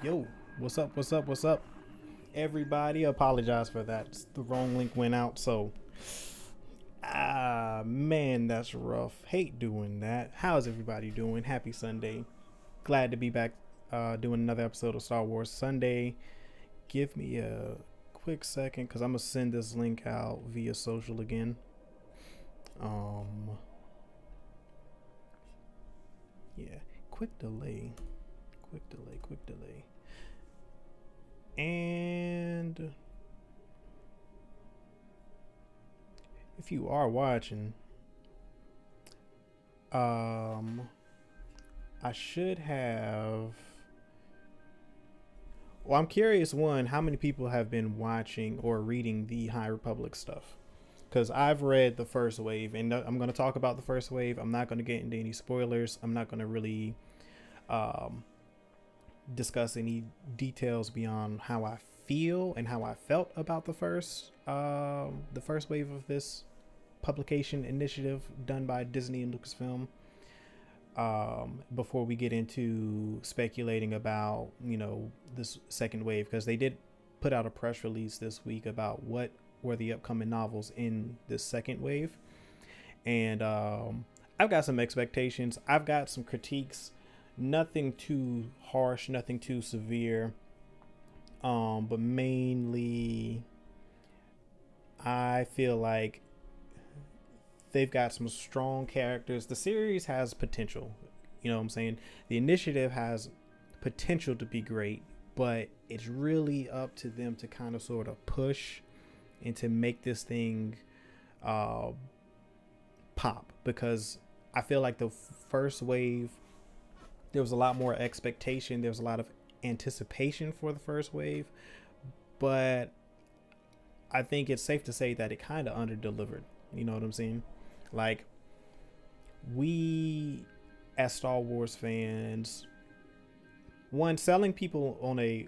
Yo, what's up? What's up? What's up? Everybody, apologize for that. The wrong link went out. So, man, that's rough. Hate doing that. How's everybody doing? Happy Sunday. Glad to be back doing another episode of Star Wars Sunday. Give me a quick second because I'm going to send this link out via social again. Um, yeah, quick delay. Quick delay. And if you are watching, I should have. Well, I'm curious. One, how many people have been watching or reading the High Republic stuff? Because I've read the first wave, and I'm going to talk about the first wave. I'm not going to get into any spoilers. I'm not going to really um, discuss any details beyond how I feel and how I felt about the first wave of this publication initiative done by Disney and Lucasfilm. Before we get into speculating about this second wave, because they did put out a press release this week about what were the upcoming novels in this second wave, and I've got some expectations. I've got some critiques. Nothing too harsh, nothing too severe. But mainly I feel like they've got some strong characters. The series has potential. You know what I'm saying? The initiative has potential to be great, but it's really up to them to kind of sort of push and to make this thing uh, pop, because I feel like the first wave, there was a lot more expectation. There was a lot of anticipation for the first wave, but I think it's safe to say that it kind of underdelivered. You know what I'm saying? Like, we as Star Wars fans, one, selling people on a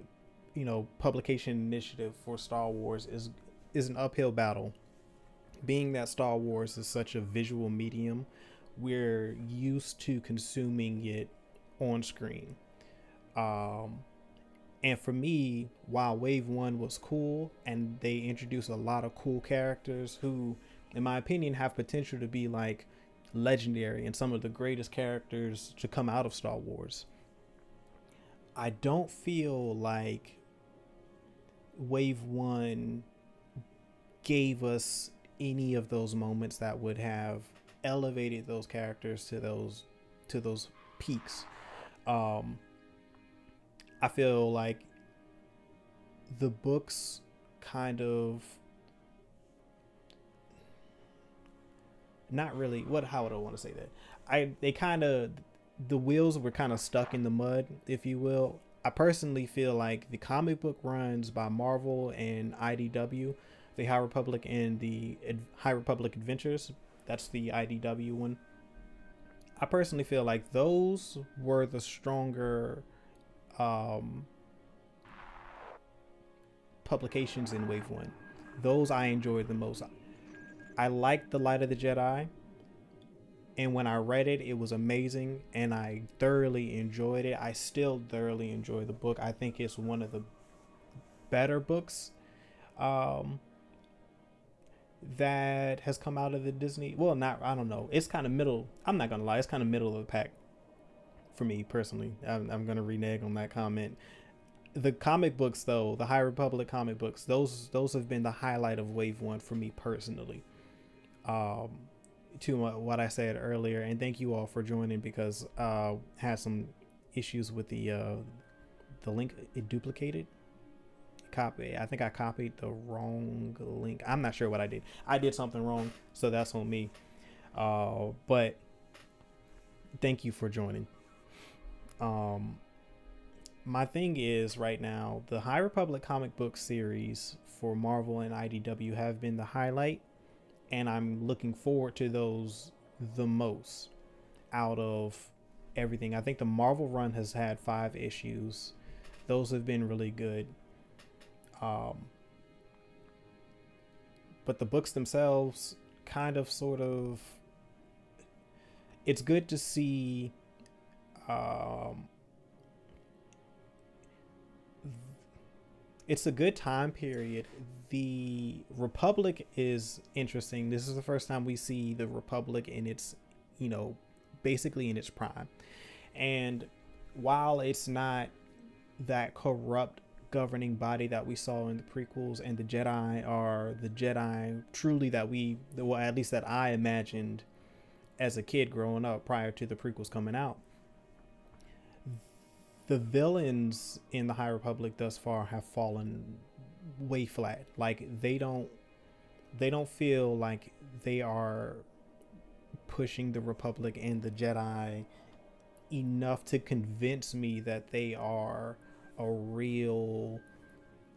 publication initiative for Star Wars is an uphill battle. Being that Star Wars is such a visual medium, we're used to consuming it on screen. And for me, while Wave 1 was cool and they introduced a lot of cool characters who, in my opinion, have potential to be like legendary and some of the greatest characters to come out of Star Wars, I don't feel like Wave 1 gave us any of those moments that would have elevated those characters to those peaks. I feel like the books kind of, not really, how would I want to say that? They kind of, the wheels were kind of stuck in the mud, if you will. I personally feel like the comic book runs by Marvel and IDW, the High Republic and the High Republic Adventures, that's the IDW one. I personally feel like those were the stronger publications in Wave 1. Those I enjoyed the most. I liked The Light of the Jedi, and when I read it, it was amazing, and I thoroughly enjoyed it. I still thoroughly enjoy the book. I think it's one of the better books that has come out of the Disney. Well, not, I don't know. It's kind of middle. I'm not going to lie. It's kind of middle of the pack for me personally. I'm going to renege on that comment. The comic books, though, the High Republic comic books, those have been the highlight of Wave 1 for me personally. To what I said earlier, and thank you all for joining, because had some issues with the link. It duplicated. I think I copied the wrong link. I'm not sure what I did. I did something wrong, so that's on me. But thank you for joining. My thing is, right now, the High Republic comic book series for Marvel and IDW have been the highlight, and I'm looking forward to those the most out of everything. I think the Marvel run has had 5 issues. Those have been really good. But the books themselves kind of sort of, it's good to see it's a good time period. The Republic is interesting. This is the first time we see the Republic in its, you know, basically in its prime. And while it's not that corrupt governing body that we saw in the prequels, and the Jedi are the Jedi truly that well, at least that I imagined as a kid growing up prior to the prequels coming out, the villains in the High Republic thus far have fallen way flat. Like they don't feel like they are pushing the Republic and the Jedi enough to convince me that they are a real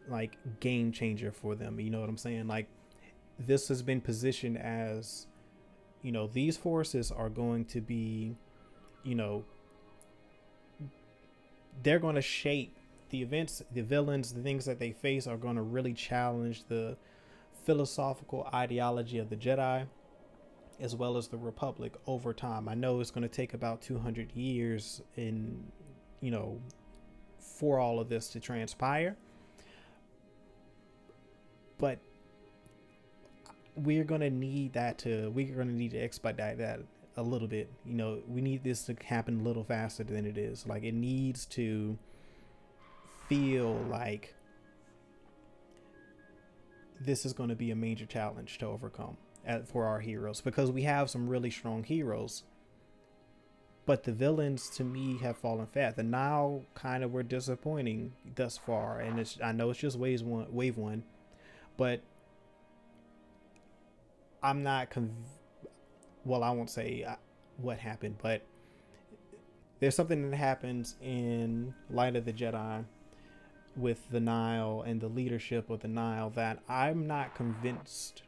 like game changer for them. You know what I'm saying? Like this has been positioned as, you know, these forces are going to be, you know, they're going to shape the events, the villains, the things that they face are going to really challenge the philosophical ideology of the Jedi as well as the Republic over time. I know it's going to take about 200 years in, you know, for all of this to transpire, but we're going to need to expedite that a little bit. You know, we need this to happen a little faster than it is. Like it needs to feel like this is going to be a major challenge to overcome for our heroes, because we have some really strong heroes, but the villains to me have fallen fat. The Nile kind of were disappointing thus far, and I know it's just wave one, but I'm not well, I won't say what happened, but there's something that happens in Light of the Jedi with the Nile and the leadership of the Nile that I'm not convinced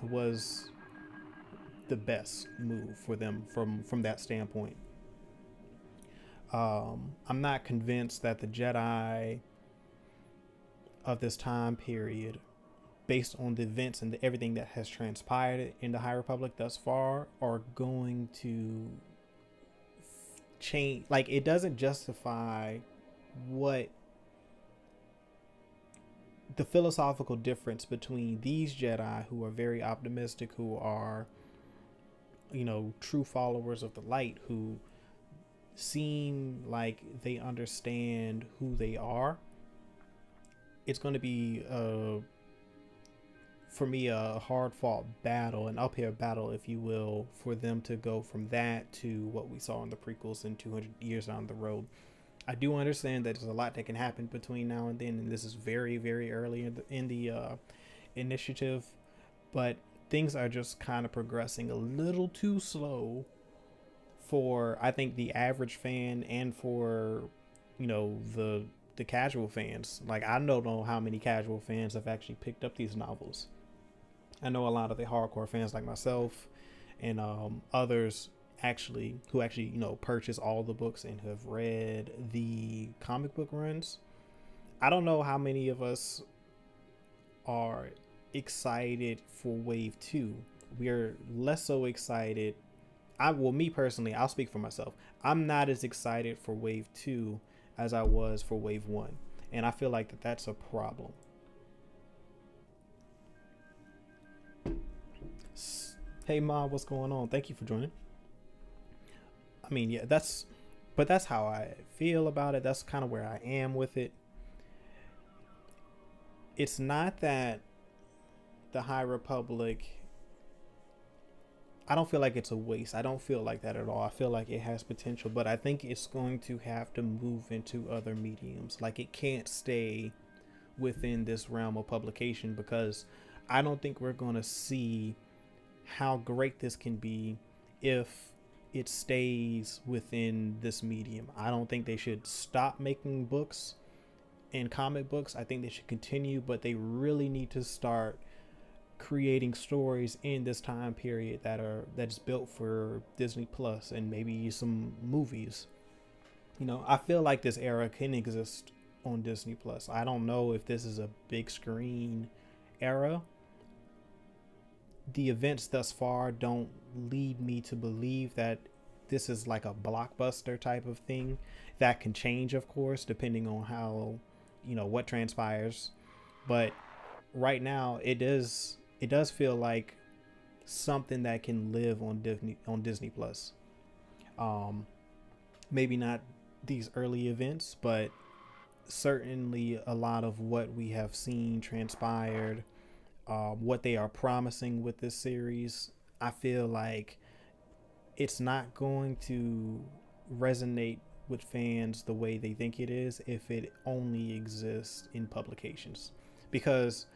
was the best move for them from that standpoint. I'm not convinced that the Jedi of this time period, based on the events and everything that has transpired in the High Republic thus far, are going to change. Like it doesn't justify what the philosophical difference between these Jedi who are very optimistic, who are, you know, true followers of the light, who seem like they understand who they are. It's going to be for me a hard fought battle, an uphill battle if you will, for them to go from that to what we saw in the prequels in 200 years down the road. I do understand that there's a lot that can happen between now and then, and this is very, very early in the initiative, but things are just kind of progressing a little too slow for, I think, the average fan and for, you know, the casual fans. Like I don't know how many casual fans have actually picked up these novels. I know a lot of the hardcore fans like myself and others who actually, you know, purchase all the books and have read the comic book runs. I don't know how many of us are excited for wave 2. We're less so excited. Me personally, I'll speak for myself. I'm not as excited for wave 2 as I was for wave 1, and I feel like that's a problem. Hey Ma, what's going on? Thank you for joining. I mean, yeah, that's how I feel about it. That's kind of where I am with it. It's not that the High Republic, I don't feel like it's a waste. I don't feel like that at all. I feel like it has potential, but I think it's going to have to move into other mediums. Like it can't stay within this realm of publication, because I don't think we're going to see how great this can be if it stays within this medium. I don't think they should stop making books and comic books. I think they should continue, but they really need to start creating stories in this time period that's built for Disney Plus and maybe some movies. You know, I feel like this era can exist on Disney Plus. I don't know if this is a big screen era. The events thus far don't lead me to believe that this is like a blockbuster type of thing. That can change, of course, depending on how, what transpires. But right now it does feel like something that can live on Disney Plus. Um, Maybe not these early events, but certainly a lot of what we have seen transpired, what they are promising with this series. I feel like it's not going to resonate with fans the way they think it is if it only exists in publications. Because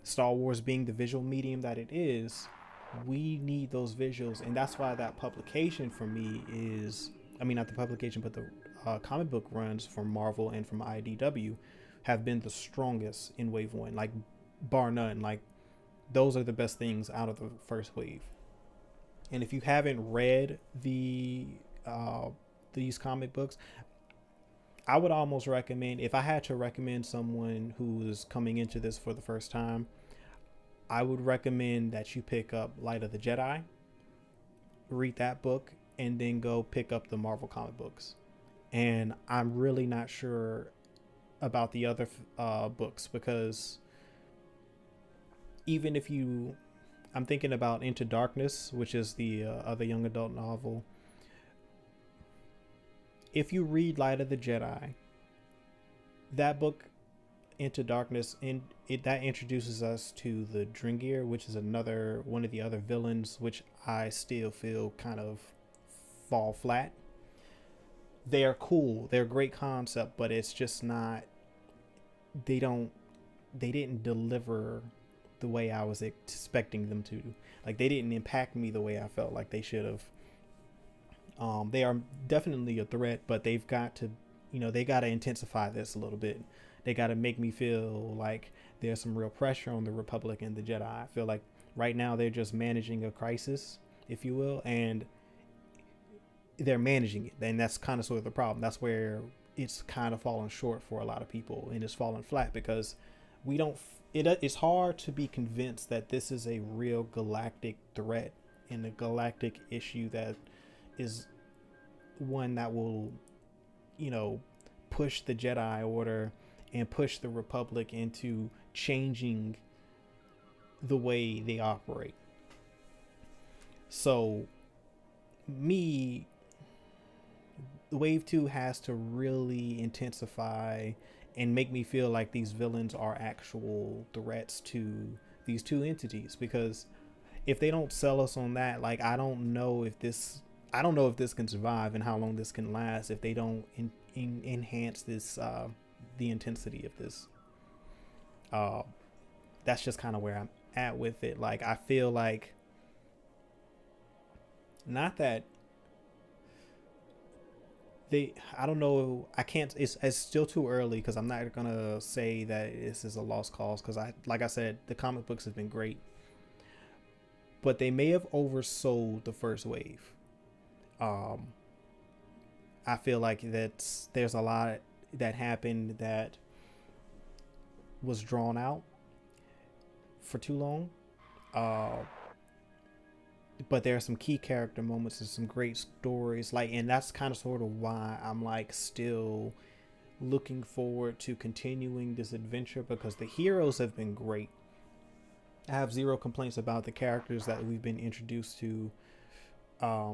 Star Wars being the visual medium that it is, we need those visuals, and that's why that publication for me is, I mean, not the publication, but the comic book runs from Marvel and from IDW have been the strongest in Wave One, like bar none. Like those are the best things out of the first wave. And if you haven't read these comic books, I would almost recommend, if I had to recommend someone who is coming into this for the first time, I would recommend that you pick up Light of the Jedi, read that book, and then go pick up the Marvel comic books. And I'm really not sure about the other books, because even if you, I'm thinking about Into Darkness, which is the other young adult novel. If you read Light of the Jedi, that book Into Darkness, that introduces us to the Dringir, which is another one of the other villains, which I still feel kind of fall flat. They are cool, they're a great concept, but it's just not. They didn't deliver the way I was expecting them to. Like they didn't impact me the way I felt like they should have. They are definitely a threat, but they've got to, they got to intensify this a little bit. They got to make me feel like there's some real pressure on the Republic and the Jedi. I feel like right now they're just managing a crisis, if you will, and they're managing it. And that's kind of sort of the problem. That's where it's kind of fallen short for a lot of people, and it's fallen flat because we don't. It's hard to be convinced that this is a real galactic threat and a galactic issue that is one that will, push the Jedi Order and push the Republic into changing the way they operate. So, Wave 2 has to really intensify and make me feel like these villains are actual threats to these two entities, because if they don't sell us on that, like I don't know if this can survive and how long this can last if they don't enhance this the intensity of this. That's just kind of where I'm at with it. Like I feel like, not that I don't know, I can't, it's still too early, because I'm not gonna say that this is a lost cause, because like I said, the comic books have been great, but they may have oversold the first wave. I feel like there's a lot that happened that was drawn out for too long. But there are some key character moments and some great stories, and that's kind of sort of why I'm like still looking forward to continuing this adventure, because the heroes have been great. I have zero complaints about the characters that we've been introduced to,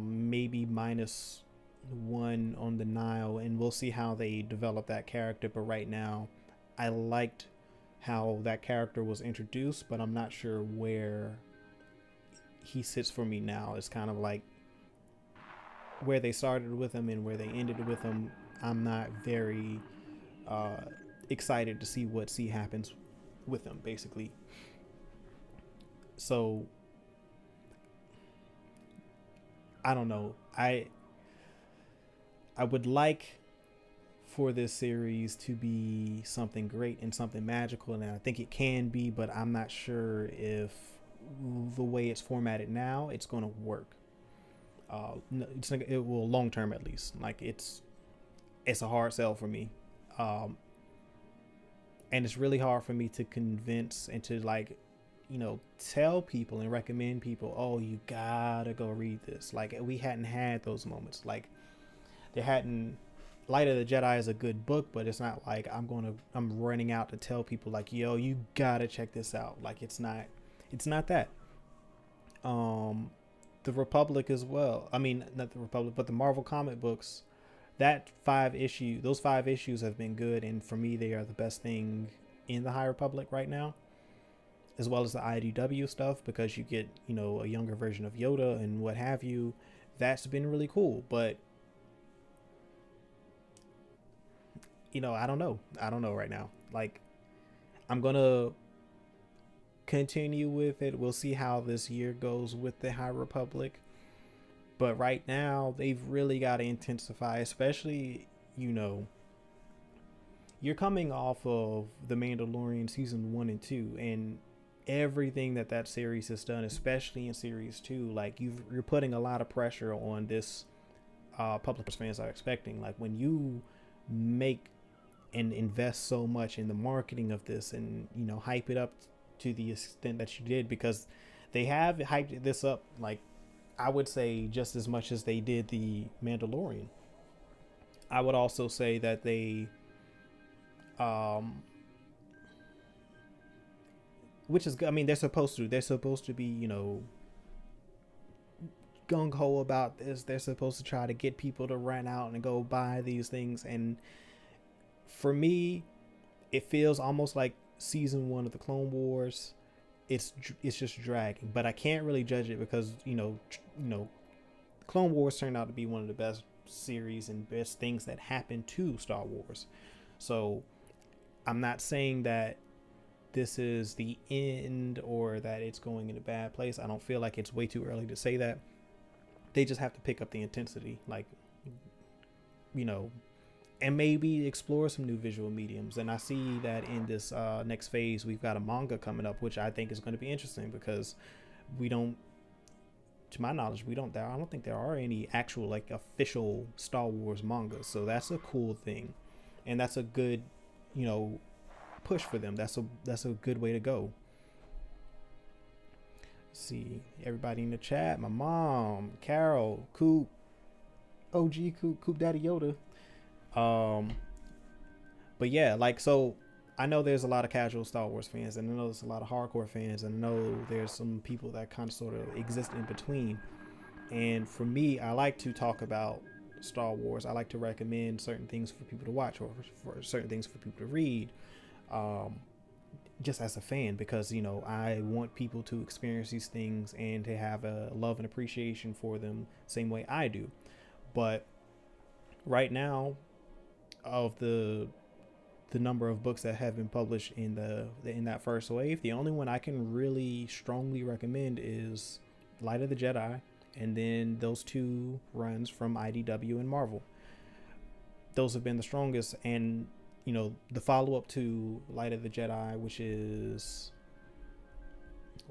maybe minus one on the Nile, and we'll see how they develop that character. But right now, I liked how that character was introduced, but I'm not sure where he sits for me now. It's kind of like where they started with him and where they ended with him. I'm not very excited to see what happens with him, basically. So I don't know. I would like for this series to be something great and something magical, and I think it can be, but I'm not sure if the way it's formatted now it's going to work. It will long term, at least. Like it's a hard sell for me, and it's really hard for me to convince and to tell people and recommend people, oh, you gotta go read this. Like we hadn't had those moments. Like there hadn't Light of the Jedi is a good book, but it's not like I'm running out to tell people like, yo, you gotta check this out. Like it's not that. Um, the Republic as well. I mean, not the Republic, but the Marvel comic books. Those 5 issues have been good, and for me, they are the best thing in the High Republic right now, as well as the IDW stuff, because you get, a younger version of Yoda and what have you. That's been really cool, but I don't know. I don't know right now. Like, I'm gonna continue with it. We'll see how this year goes with the High Republic. But right now, they've really got to intensify, especially, you're coming off of The Mandalorian season 1 and 2, and everything that series has done, especially in series 2, like you're putting a lot of pressure on this public fans are expecting. Like when you make and invest so much in the marketing of this and hype it up to the extent that you did, because they have hyped this up, like I would say just as much as they did the Mandalorian. I would also say that they which is, I mean, they're supposed to be gung-ho about this. They're supposed to try to get people to run out and go buy these things, and for me it feels almost like season 1 of the Clone Wars. It's just dragging, but I can't really judge it because Clone Wars turned out to be one of the best series and best things that happened to Star Wars. So I'm not saying that this is the end or that it's going in a bad place. I don't feel like it's way too early to say that. They just have to pick up the intensity, like, and maybe explore some new visual mediums. And I see that in this next phase, we've got a manga coming up, which I think is going to be interesting because to my knowledge, I don't think there are any actual like official Star Wars mangas. So that's a cool thing, and that's a good, push for them. That's a good way to go. Let's see everybody in the chat. My mom, Carol, Coop, OG Coop Daddy Yoda. But yeah, like, so I know there's a lot of casual Star Wars fans, and I know there's a lot of hardcore fans, and I know there's some people that kind of sort of exist in between. And for me, I like to talk about Star Wars. I like to recommend certain things for people to watch, or for certain things for people to read, just as a fan, because I want people to experience these things and to have a love and appreciation for them same way I do. But right now, of the number of books that have been published in that first wave, the only one I can really strongly recommend is Light of the Jedi, and then those 2 runs from IDW and Marvel. Those have been the strongest. And the follow-up to Light of the Jedi, which is,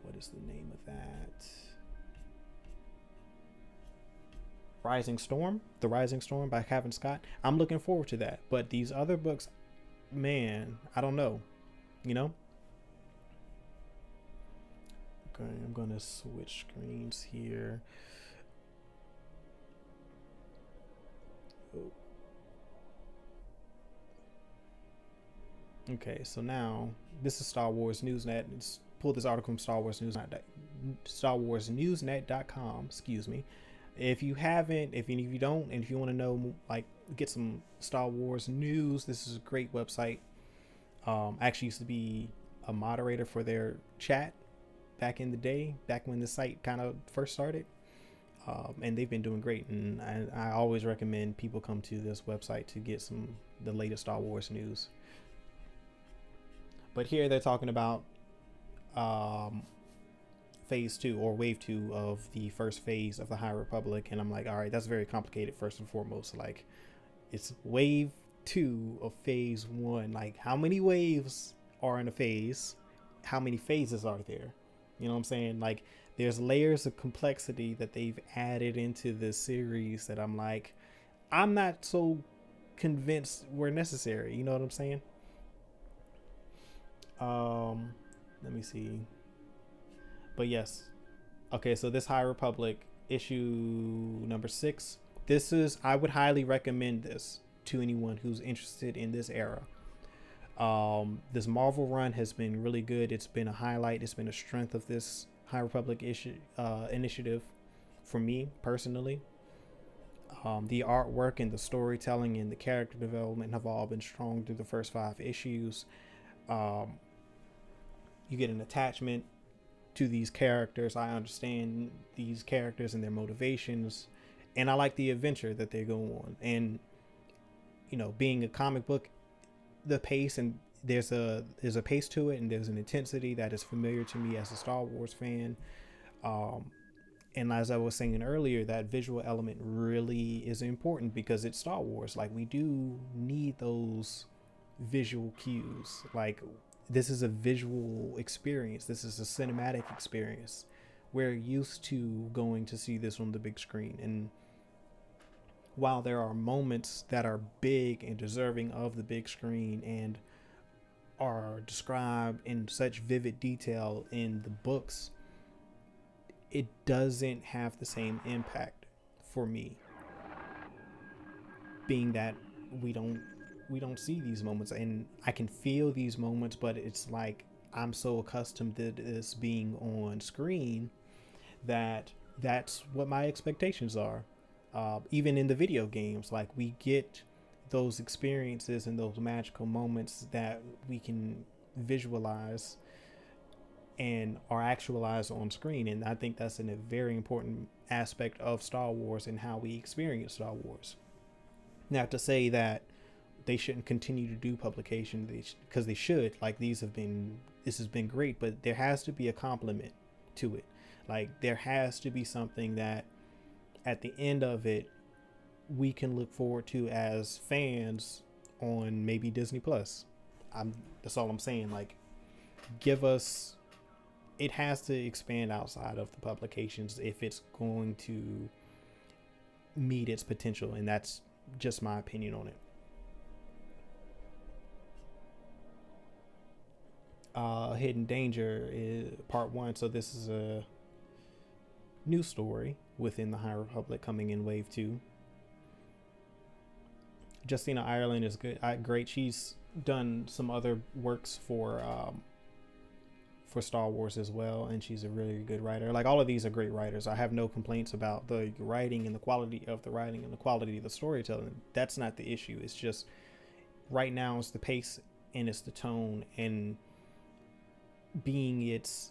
what is the name of that? The Rising Storm by Kevin Scott. I'm looking forward to that. But these other books, man, I don't know. Okay, I'm gonna switch screens here. Oh. Okay, so now this is Star Wars Newsnet. Let's pull this article from StarWarsNewsNet.com. Excuse me. If you haven't, if you don't, and if you want to know, like, get some Star Wars news, this is a great website. I actually used to be a moderator for their chat back in the day, back when the site kind of first started. And they've been doing great, and I always recommend people come to this website to get the latest Star Wars news. But here they're talking about phase 2 or wave 2 of the first phase of the High Republic, and I'm like, all right, that's very complicated. First and foremost, like, it's wave 2 of phase 1. Like, how many waves are in a phase? How many phases are there? You know what I'm saying? Like, there's layers of complexity that they've added into this series that I'm like, I'm not so convinced were necessary. You know what I'm saying? Let me see. But yes. Okay, so this High Republic issue number 6. I would highly recommend this. to anyone who's interested in this era. This Marvel run has been really good. It's been a highlight. It's been a strength of this High Republic initiative for me personally. The artwork and the storytelling and the character development have all been strong through the first 5 issues. You get an attachment to these characters. I understand these characters and their motivations, and I like the adventure that they go on. And being a comic book, the pace, and there's a pace to it, and there's an intensity that is familiar to me as a Star Wars fan. And as I was saying earlier, that visual element really is important because it's Star Wars. Like, we do need those visual cues. Like, this is a visual experience. This is a cinematic experience. We're used to going to see this on the big screen. And while there are moments that are big and deserving of the big screen and are described in such vivid detail in the books, it doesn't have the same impact for me, being that we don't see these moments. And I can feel these moments, but it's like I'm so accustomed to this being on screen that that's what my expectations are. Even in the video games, like, we get those experiences and those magical moments that we can visualize and are actualized on screen. And I think that's a very important aspect of Star Wars and how we experience Star Wars. Not to say that they shouldn't continue to do publications, because they should. Like, this has been great, but there has to be a complement to it. Like, there has to be something that at the end of it we can look forward to as fans on maybe Disney Plus. That's all I'm saying. Like, it has to expand outside of the publications if it's going to meet its potential, and that's just my opinion on it. Hidden Danger is part 1, so this is a new story within the High Republic coming in wave 2. Justina Ireland is great. She's done some other works for Star Wars as well, and she's a really good writer. Like, all of these are great writers. I have no complaints about the writing and the quality of the writing and the quality of the storytelling. That's not the issue. It's just right now it's the pace and it's the tone, and being its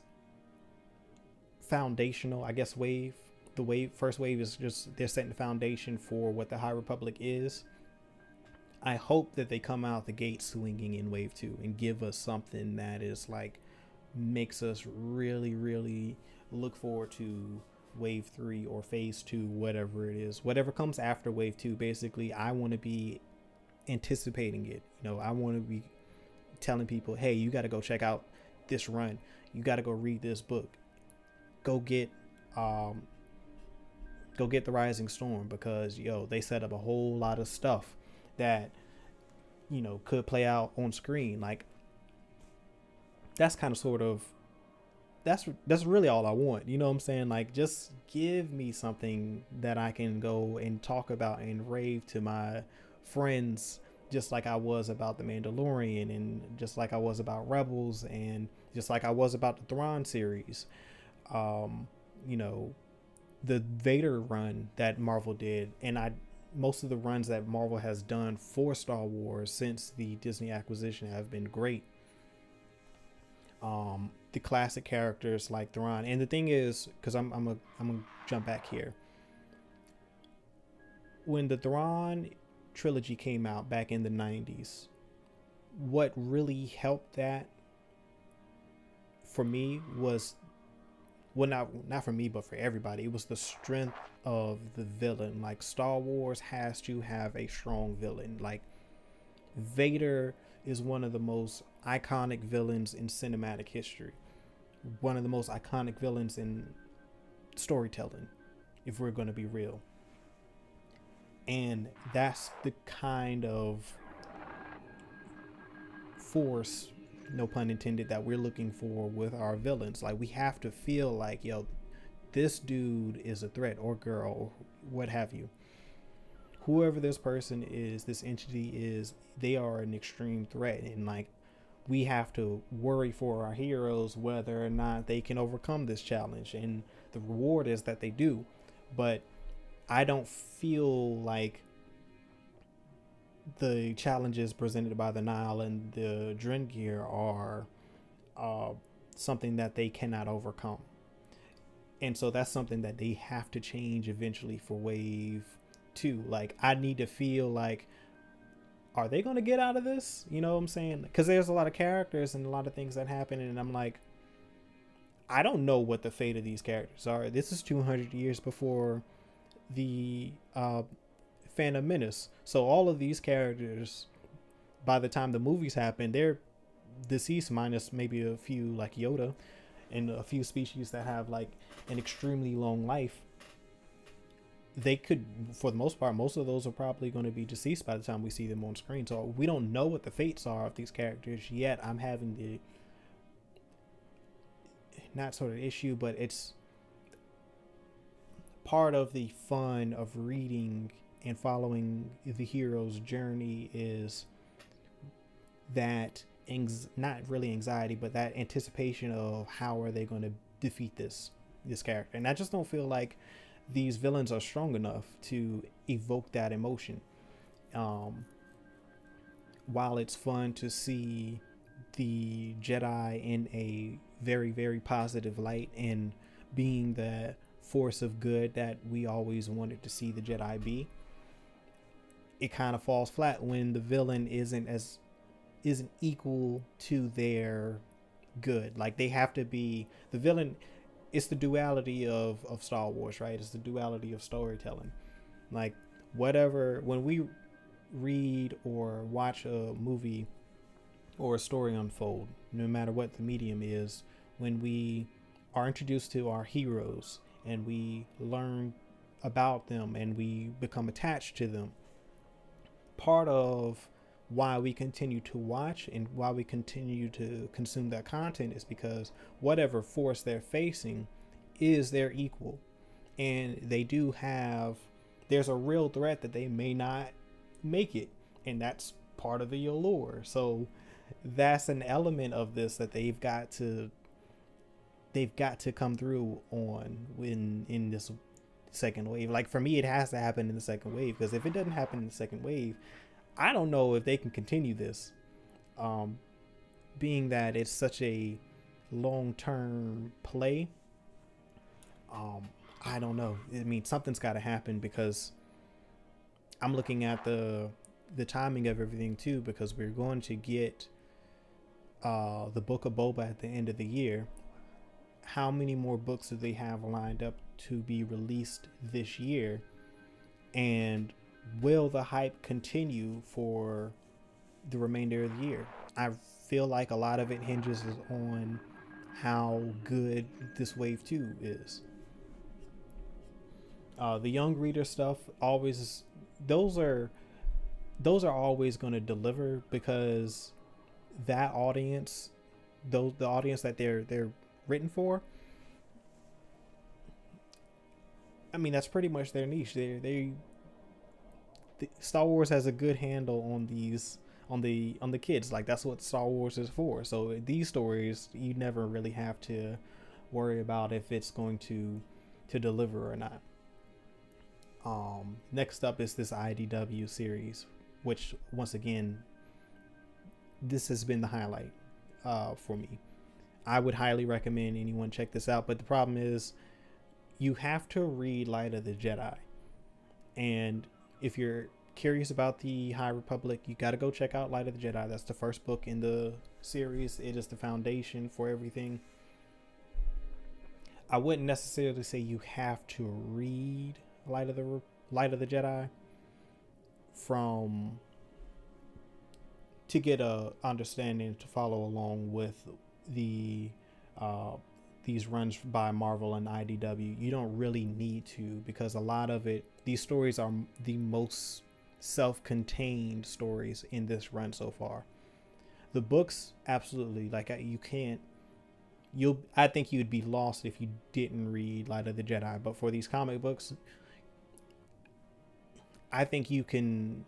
foundational, I guess, wave. The first wave is just they're setting the foundation for what the High Republic is. I hope that they come out the gate swinging in wave 2 and give us something that is like makes us really, really look forward to wave 3 or phase 2, whatever it is, whatever comes after wave 2. Basically, I want to be anticipating it. I want to be telling people, hey, you got to go check out this run. You got to go read this book. Go get The Rising Storm, because they set up a whole lot of stuff that could play out on screen. Like, that's kind of sort of that's really all I want. You know what I'm saying? Like, just give me something that I can go and talk about and rave to my friends, just like I was about The Mandalorian, and just like I was about Rebels, and just like I was about the Thrawn series. The Vader run that Marvel did, and most of the runs that Marvel has done for Star Wars since the Disney acquisition have been great. The classic characters like Thrawn, and the thing is, because I'm gonna jump back here. When the Thrawn trilogy came out back in the 90s, what really helped that for me was, well, not for me, but for everybody, it was the strength of the villain. Like, Star Wars has to have a strong villain. Like, Vader is one of the most iconic villains in cinematic history, one of the most iconic villains in storytelling, if we're going to be real. And that's the kind of force, no pun intended, that we're looking for with our villains. Like, we have to feel like, this dude is a threat, or girl, what have you, whoever this person is, this entity is, they are an extreme threat, and like we have to worry for our heroes whether or not they can overcome this challenge, and the reward is that they do. But I don't feel like the challenges presented by the Nile and the Drengir are uh, something that they cannot overcome. And so that's something that they have to change eventually for wave 2. Like I need to feel like, are they going to get out of this? You know what I'm saying? Because there's a lot of characters and a lot of things that happen, and I'm like, I don't know what the fate of these characters are. This is 200 years before the Phantom Menace. So all of these characters, by the time the movies happen, they're deceased, minus maybe a few like Yoda and a few species that have like an extremely long life. They could, for the most part, most of those are probably going to be deceased by the time we see them on screen. So we don't know what the fates are of these characters yet. I'm having the, not sort of issue, but it's part of the fun of reading and following the hero's journey, is that not really anxiety, but that anticipation of how are they going to defeat this character. And I just don't feel like these villains are strong enough to evoke that emotion. While it's fun to see the Jedi in a very, very positive light and being the force of good that we always wanted to see the Jedi be, it kind of falls flat when the villain isn't equal to their good. Like they have to be the villain. It's the duality of Star Wars, right? It's the duality of storytelling. Like whatever, when we read or watch a movie or a story unfold, no matter what the medium is, when we are introduced to our heroes and we learn about them and we become attached to them, part of why we continue to watch and why we continue to consume that content is because whatever force they're facing is their equal, and they do have, there's a real threat that they may not make it, and that's part of the allure. So that's an element of this that they've got to come through on in this second wave. Like for me, it has to happen in the second wave, because if it doesn't happen in the second wave, I don't know if they can continue this, being that it's such a long-term play. I don't know. I mean, something's got to happen, because I'm looking at the timing of everything too, because we're going to get the Book of Boba at the end of the year. How many more books do they have lined up to be released this year? And will the hype continue for the remainder of the year? I feel like a lot of it hinges on how good this wave 2 is. The young reader stuff, always, those are always going to deliver, because that audience, the audience that they're written for, I mean, that's pretty much their niche. Star Wars has a good handle on these, on the kids. Like that's what Star Wars is for. So these stories, you never really have to worry about if it's going to deliver or not. Next up is this IDW series, which once again, this has been the highlight for me. I would highly recommend anyone check this out, but the problem is you have to read Light of the Jedi, and if you're curious about the High Republic, you got to go check out Light of the Jedi. That's the first book in the series. It is the foundation for everything. I wouldn't necessarily say you have to read Light of the Jedi to get a understanding, to follow along with the these runs by Marvel and IDW. You don't really need to, because a lot of it, these stories are the most self-contained stories in this run so far. The books, absolutely, like I think you'd be lost if you didn't read Light of the Jedi. But for these comic books, I think you can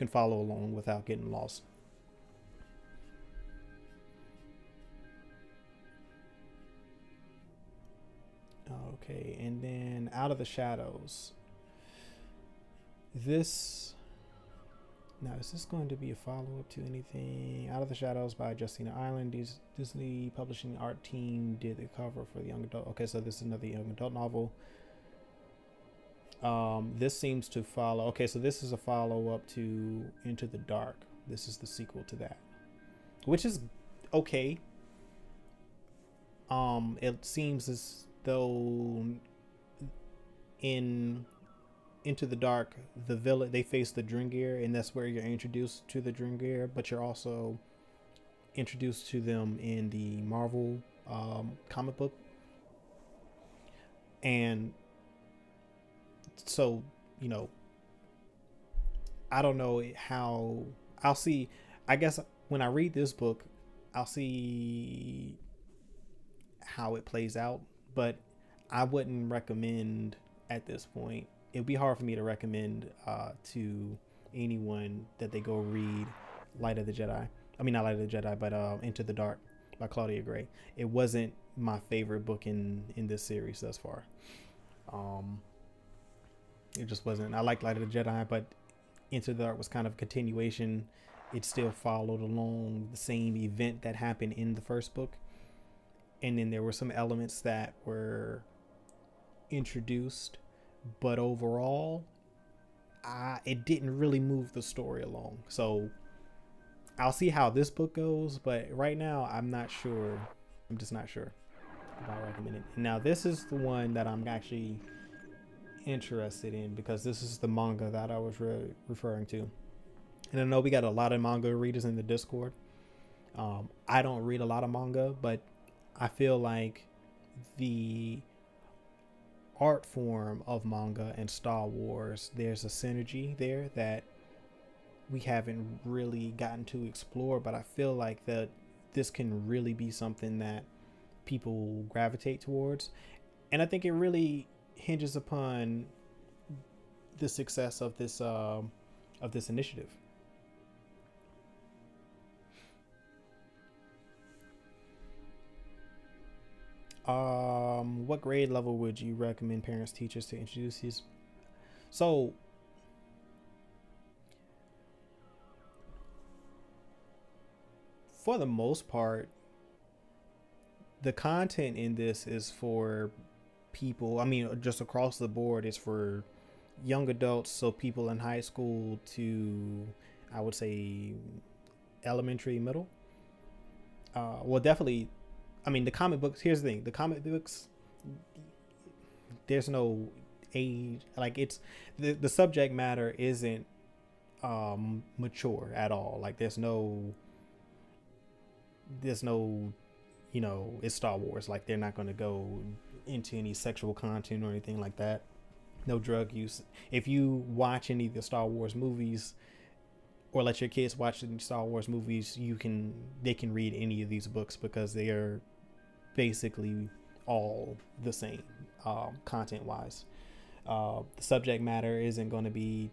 follow along without getting lost. Okay, and then Out of the Shadows. This Now, is this going to be a follow up to anything? Out of the Shadows by Justina Ireland. Disney Publishing Art Team did the cover for the young adult. Okay, so this is another young adult novel. This seems to follow. Okay, so this is a follow up to Into the Dark. This is the sequel to that, which is okay. It seems as though in Into the Dark, the villain, they face the Dringir, and that's where you're introduced to the Dringir, but you're also introduced to them in the Marvel comic book. And so, you know, I don't know how I'll see. I guess when I read this book, I'll see how it plays out, but I wouldn't recommend at this point. It'd be hard for me to recommend to anyone that they go read Light of the Jedi. I mean, not Light of the Jedi, but Into the Dark by Claudia Gray. It wasn't my favorite book in this series thus far. It just wasn't. I liked Light of the Jedi, but Into the Dark was kind of a continuation. It still followed along the same event that happened in the first book. And then there were some elements that were introduced, but overall, it didn't really move the story along. So I'll see how this book goes, but right now I'm not sure. I'm just not sure about recommending it. Now this is the one that I'm actually interested in because this is the manga that I was referring to. And I know we got a lot of manga readers in the Discord. I don't read a lot of manga, but I feel like the art form of manga and Star Wars, there's a synergy there that we haven't really gotten to explore, but I feel like that this can really be something that people gravitate towards. And I think it really hinges upon the success of this initiative. What grade level would you recommend parents teachers to introduce these? So for the most part, the content in this is for people, I mean, just across the board, is for young adults, so people in high school to, I would say, elementary, middle. Well, definitely. I mean, the comic books. Here's the thing: the comic books. There's no age. Like it's the subject matter isn't mature at all. Like there's no it's Star Wars. Like they're not going to go into any sexual content or anything like that. No drug use. If you watch any of the Star Wars movies or let your kids watch the Star Wars movies, they can read any of these books because they are basically all the same content wise. The subject matter isn't going to be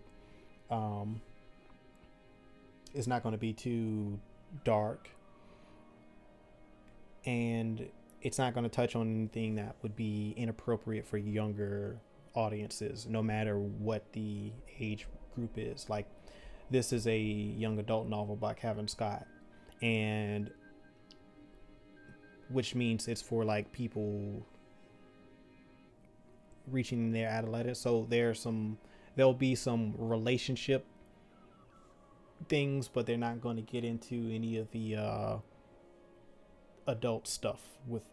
it's not going to be too dark, and it's not going to touch on anything that would be inappropriate for younger audiences, no matter what the age group is. Like this is a young adult novel by Kevin Scott, and which means it's for like people reaching their adolescence. So there'll be some relationship things, but they're not going to get into any of the adult stuff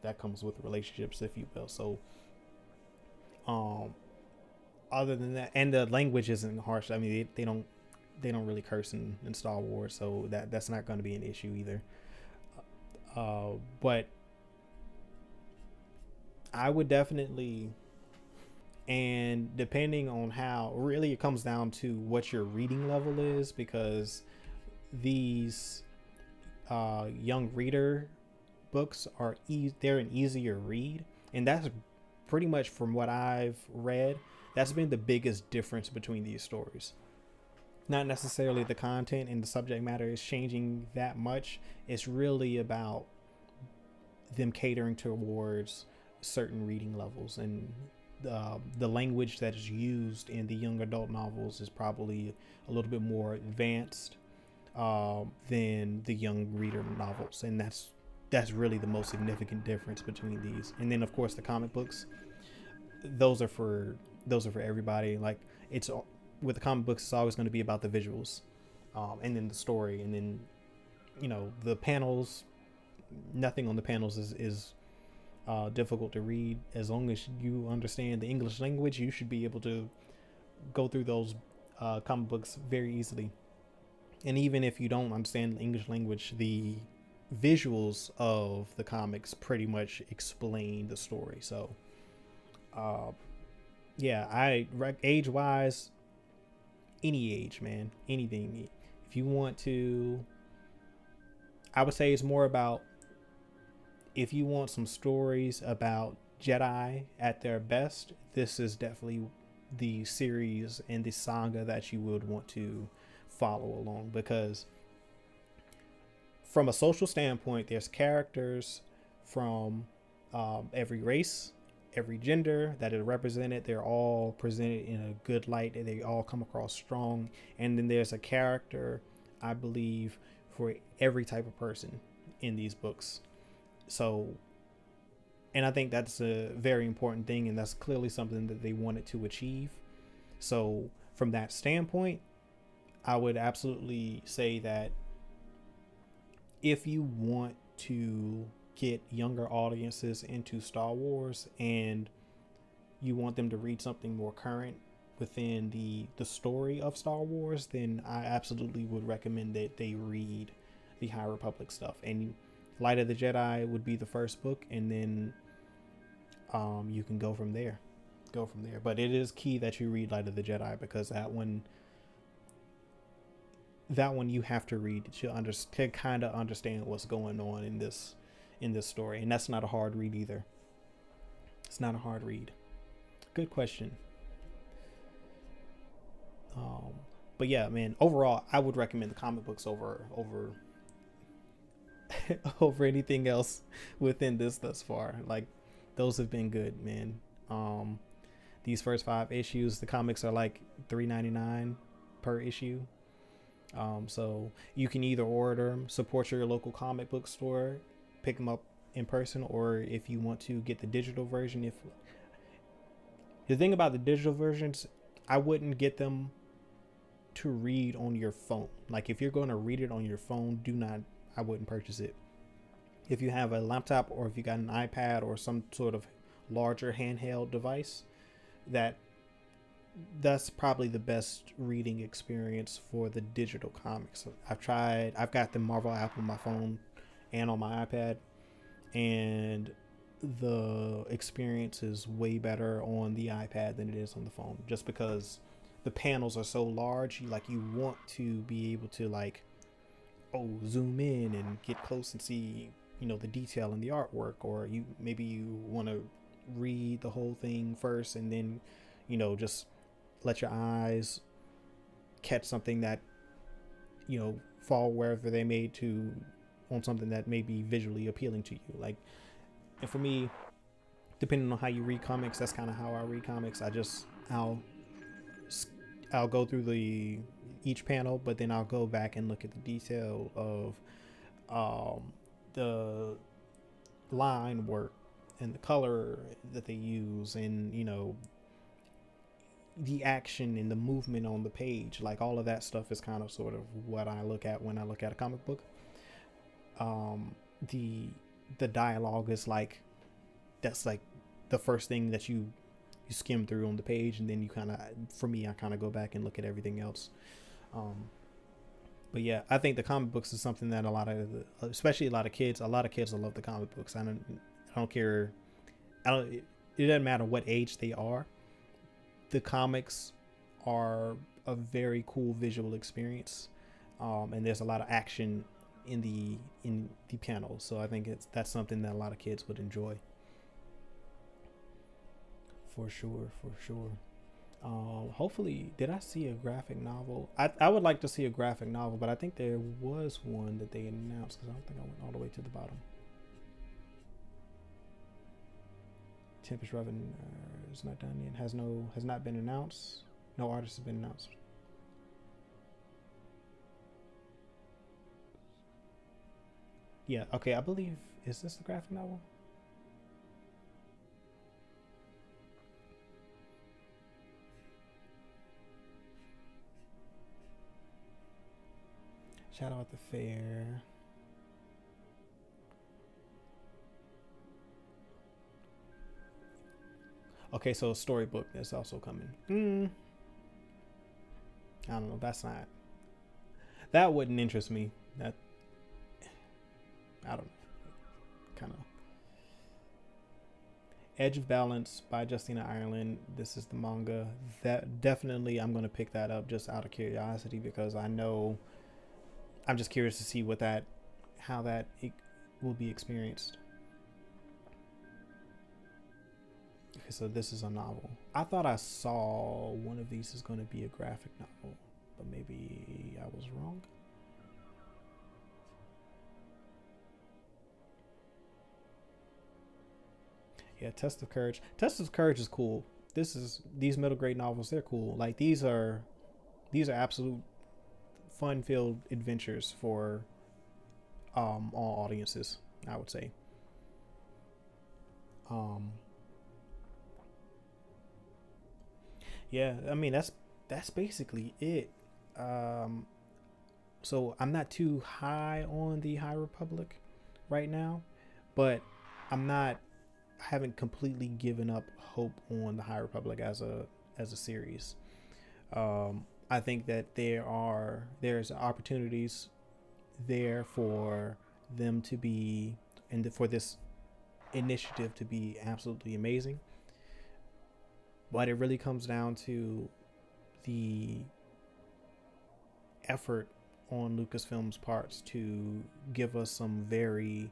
that comes with relationships, if you will. So other than that, and the language isn't harsh. I mean, they don't really curse in Star Wars, so that's not going to be an issue either. But I would definitely, and depending on how, really it comes down to what your reading level is, because these young reader books they're an easier read, and that's pretty much from what I've read. That's been the biggest difference between these stories. Not necessarily the content and the subject matter is changing that much. It's really about them catering towards certain reading levels, and the language that is used in the young adult novels is probably a little bit more advanced than the young reader novels, and that's really the most significant difference between these. And then of course the comic books, those are for everybody. Like, it's with the comic books, it's always going to be about the visuals, and then the story, and then the panels. Nothing on the panels is difficult to read. As long as you understand the English language, you should be able to go through those comic books very easily. And even if you don't understand the English language, the visuals of the comics pretty much explain the story. So yeah, age wise, any age, man, anything. If you want to, I would say it's more about, if you want some stories about Jedi at their best, this is definitely the series and the saga that you would want to follow along. Because from a social standpoint, there's characters from every race, every gender that is represented. They're all presented in a good light, and they all come across strong. And then there's a character, I believe, for every type of person in these books. So, and I think that's a very important thing, and that's clearly something that they wanted to achieve. So from that standpoint, I would absolutely say that if you want to get younger audiences into Star Wars and you want them to read something more current within the story of Star Wars, then I absolutely would recommend that they read the High Republic stuff. And Light of the Jedi would be the first book, and then you can go from there. But it is key that you read Light of the Jedi, because that one you have to read to kind of understand what's going on in this story. And that's not a hard read either. It's not a hard read. Good question. But yeah, man, overall I would recommend the comic books over over anything else within this thus far. Like, those have been good, man. These first 5 issues, the comics are like $3.99 per issue. So you can either order them, support your local comic book store, pick them up in person, or if you want to get the digital version. If the thing about the digital versions, I wouldn't get them to read on your phone. Like, if you're going to read it on your phone, I wouldn't purchase it. If you have a laptop, or if you got an iPad or some sort of larger handheld device, that's probably the best reading experience for the digital comics. I've got the Marvel app on my phone and on my iPad, and the experience is way better on the iPad than it is on the phone, just because the panels are so large. You want to be able to zoom in and get close and see the detail in the artwork, or you want to read the whole thing first and then just let your eyes catch something that fall wherever they made to on something that may be visually appealing to you. And for me, depending on how you read comics, that's kind of how I read comics. I'll go through each panel, but then I'll go back and look at the detail of the line work and the color that they use, and the action and the movement on the page. Like, all of that stuff is kind of sort of what I look at when I look at a comic book. The dialogue is that's the first thing that you skim through on the page, and then I kind of go back and look at everything else. But yeah, I think the comic books is something that especially a lot of kids will love the comic books. I don't care. It doesn't matter what age they are. The comics are a very cool visual experience, and there's a lot of action in the panels. So I think that's something that a lot of kids would enjoy. For sure. Hopefully, did I see a graphic novel? I would like to see a graphic novel, but I think there was one that they announced because I don't think I went all the way to the bottom. Tempest Revan is not done yet. Has not been announced. No artist has been announced. Yeah. Okay. I believe, is this the graphic novel? Shadow at the Fair. Okay, so a storybook that's also coming. I don't know. That's not. That wouldn't interest me. That, I don't know. Kind of. Edge of Balance by Justina Ireland. This is the manga. That definitely I'm gonna pick that up just out of curiosity because I know, I'm just curious to see what that, how that it will be experienced. Okay, so this is a novel. I thought I saw one of these is going to be a graphic novel, but maybe I was wrong. Yeah, Test of Courage. Test of Courage is cool. These middle grade novels. They're cool. Like these are absolute fun filled adventures for all audiences. I would say. Um, yeah, I mean that's basically it. Um, so I'm not too high on the High Republic right now, but I'm not. I haven't completely given up hope on the High Republic as a series. I think that there's opportunities there for them to be, and for this initiative to be absolutely amazing. But it really comes down to the effort on Lucasfilm's parts to give us some very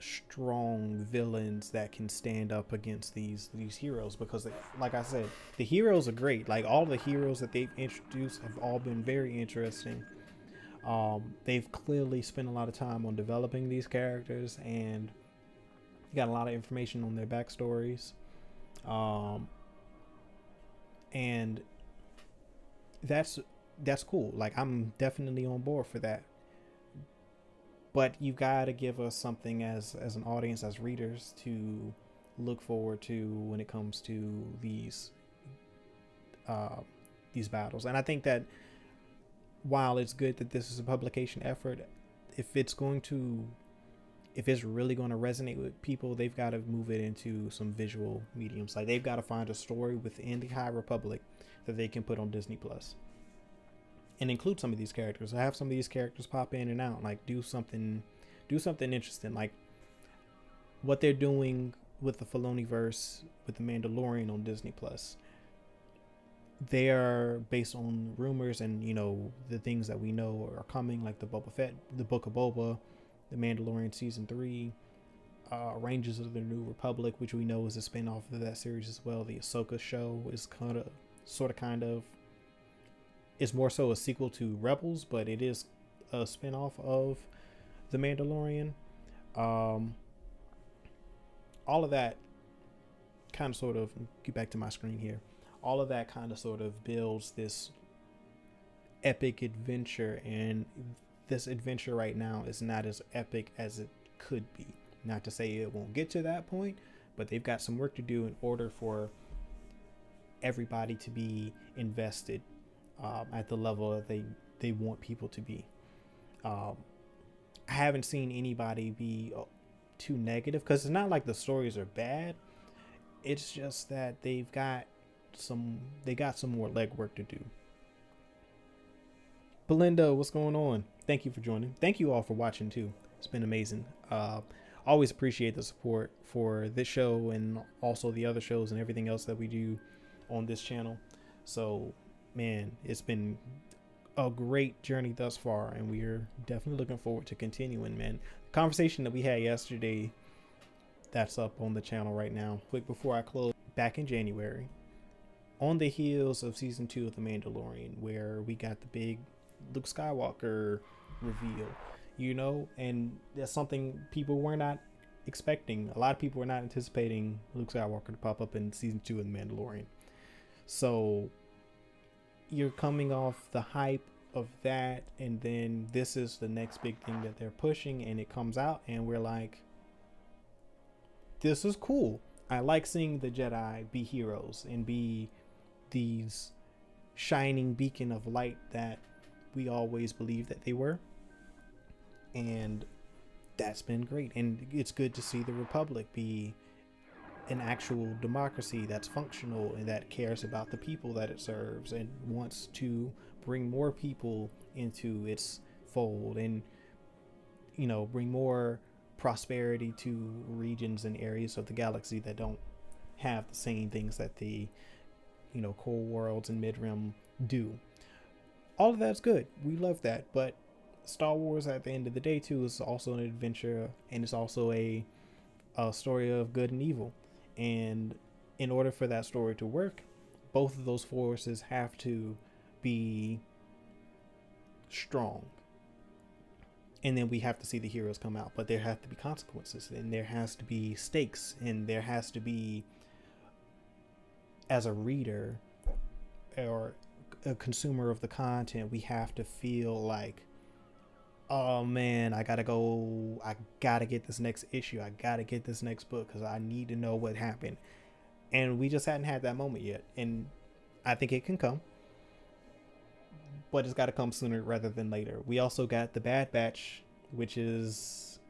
strong villains that can stand up against these heroes, because like I said, the heroes are great. Like all the heroes that they've introduced have all been very interesting. They've clearly spent a lot of time on developing these characters and got a lot of information on their backstories. um, and that's that's cool. Like I'm definitely on board for that. But you gotta give us something as an audience, as readers, to look forward to when it comes to uh, these battles. And I think that while it's good that this is a publication effort, if it's going to, if it's really going to resonate with people, they've got to move it into some visual mediums. Like they've got to find a story within the High Republic that they can put on Disney Plus and include some of these characters. I have some of these characters pop in and out. Like do something interesting. Like what they're doing with the Filoni verse with the Mandalorian on Disney Plus. They are based on rumors and the things that we know are coming, like the Boba Fett, the Book of Boba, the Mandalorian season 3, Rangers of the New Republic, which we know is a spin-off of that series as well. The Ahsoka show is kind of is more so a sequel to Rebels, but it is a spin-off of the Mandalorian. Um, all of that kind of sort of, get back to my screen here. All of that kind of sort of builds this epic adventure, and this adventure right now is not as epic as it could be. Not to say it won't get to that point, but they've got some work to do in order for everybody to be invested at the level that they want people to be. I haven't seen anybody be too negative, because it's not like the stories are bad. It's just that they got some more legwork to do. Belinda, what's going on? Thank you for joining. Thank you all for watching too. It's been amazing. Always appreciate the support for this show and also the other shows and everything else that we do on this channel. So, man, it's been a great journey thus far, and we're definitely looking forward to continuing, man. The conversation that we had yesterday, that's up on the channel right now. Quick before I close, back in January, on the heels of season 2 of The Mandalorian, where we got the big Luke Skywalker reveal, and that's something people were not expecting. A lot of people were not anticipating Luke Skywalker to pop up in season 2 of The Mandalorian. So you're coming off the hype of that, and then this is the next big thing that they're pushing, and it comes out, and we're like, this is cool. I like seeing the Jedi be heroes and be these shining beacon of light that we always believed that they were. And that's been great. And it's good to see the Republic be an actual democracy that's functional and that cares about the people that it serves and wants to bring more people into its fold and, bring more prosperity to regions and areas of the galaxy that don't have the same things that the core worlds and mid-rim do. All of that's good. We love that. But Star Wars, at the end of the day, too, is also an adventure, and it's also a story of good and evil. And in order for that story to work, both of those forces have to be strong. And then we have to see the heroes come out. But there have to be consequences, and there has to be stakes, and there has to be, as a reader or a consumer of the content, we have to feel like, oh man, I gotta get this next issue, I gotta get this next book because I need to know what happened. And we just hadn't had that moment yet, and I think it can come, but it's got to come sooner rather than later. We also got the Bad Batch, which is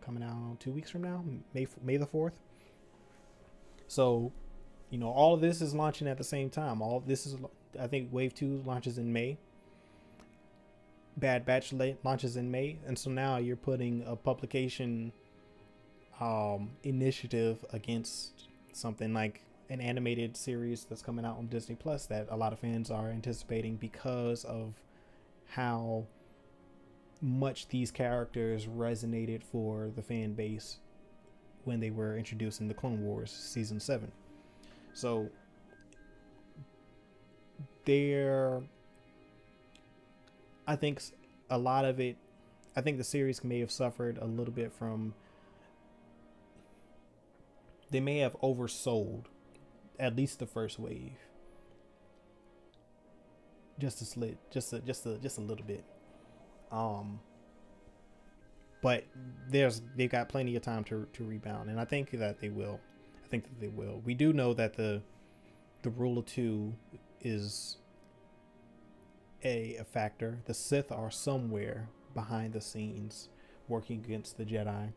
coming out 2 weeks from now, May the 4th. So all of this is launching at the same time. All of this is, I think Wave 2 launches in May. Bad Batch launches in May. And so now you're putting a publication initiative against something like an animated series that's coming out on Disney Plus that a lot of fans are anticipating because of how much these characters resonated for the fan base when they were introduced in the Clone Wars season 7. So I think a lot of it, I think the series may have suffered a little bit from, they may have oversold at least the first wave. Just a little bit. But they've got plenty of time to rebound, and I think that they will. We do know that the rule of two is a factor. The Sith are somewhere behind the scenes working against the Jedi,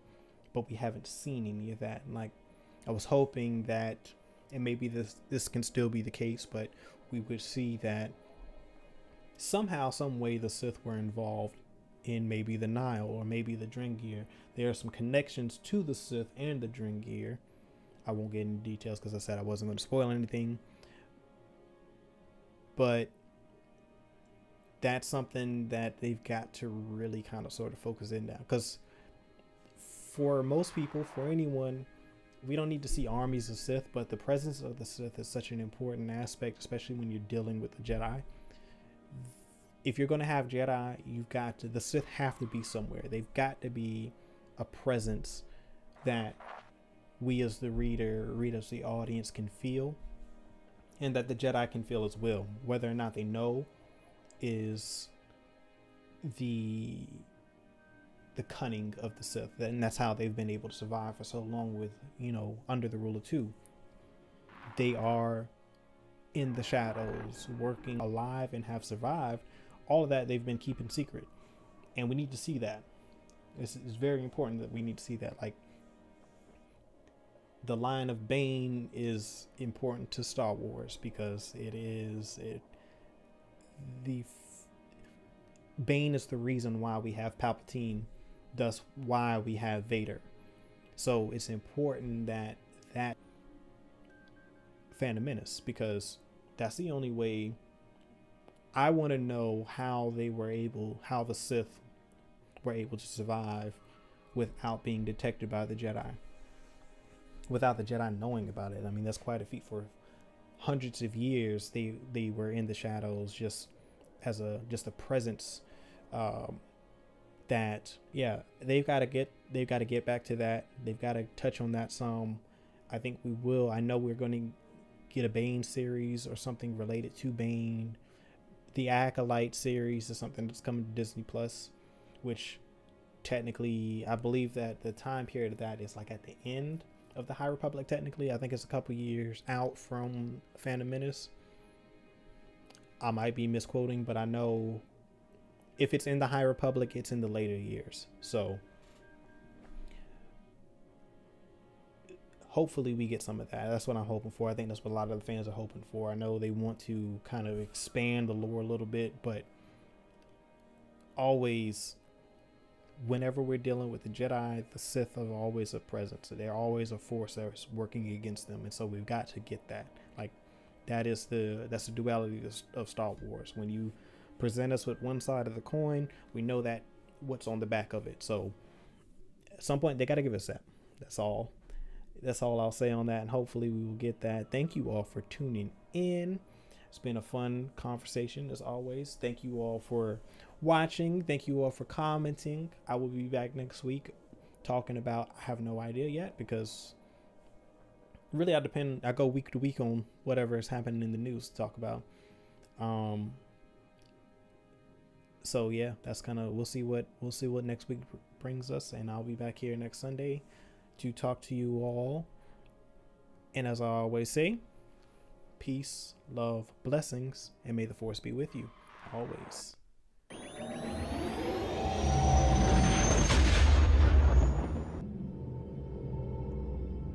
but we haven't seen any of that. And I was hoping that, and maybe this can still be the case, but we would see that somehow, some way, the Sith were involved in maybe the Nile or maybe the Drengir. There are some connections to the Sith and the Drengir. I won't get into details because I said I wasn't going to spoil anything. But that's something that they've got to really kind of sort of focus in now. Because for most people, for anyone, we don't need to see armies of Sith, but the presence of the Sith is such an important aspect, especially when you're dealing with the Jedi. If you're going to have Jedi, the Sith have to be somewhere. They've got to be a presence that we as the readers, the audience can feel, and that the Jedi can feel as well. Whether or not they know is the cunning of the Sith, and that's how they've been able to survive for so long with, under the rule of two. They are in the shadows, working alive, and have survived. All of that they've been keeping secret, and we need to see that. It's very important that we need to see that. Like, the line of Bane is important to Star Wars because Bane is the reason why we have Palpatine, thus why we have Vader. So it's important that Phantom Menace, because that's the only way. I want to know how the Sith were able to survive without being detected by the Jedi, without the Jedi knowing about it. I mean, that's quite a feat for hundreds of years they were in the shadows, just as a presence. um that, yeah, they've got to get back to that. They've got to touch on that some. I think we will. I know we're going to get a Bane series or something related to Bane. The Acolyte series is something that's coming to Disney Plus, which technically I believe that the time period of that is like at the end of the High Republic. Technically, I think it's a couple years out from Phantom Menace. I might be misquoting, but I know if it's in the High Republic, it's in the later years. So hopefully we get some of that. That's what I'm hoping for. I think that's what a lot of the fans are hoping for. I know they want to kind of expand the lore a little bit, but always, whenever we're dealing with the Jedi, the Sith are always a presence. They're always a force that's working against them, and so we've got to get that. Like, that's the duality of Star Wars. When you present us with one side of the coin, we know that what's on the back of it. So at some point they got to give us that. That's all I'll say on that, and hopefully we will get that. Thank you all for tuning in. It's been a fun conversation as always. Thank you all for watching. Thank you all for commenting. I will be back next week talking about, I have no idea yet, because really I go week to week on whatever is happening in the news to talk about. So yeah, that's kind of, we'll see what next week brings us, and I'll be back here next Sunday to talk to you all. And as I always say, peace, love, blessings, and may the force be with you always.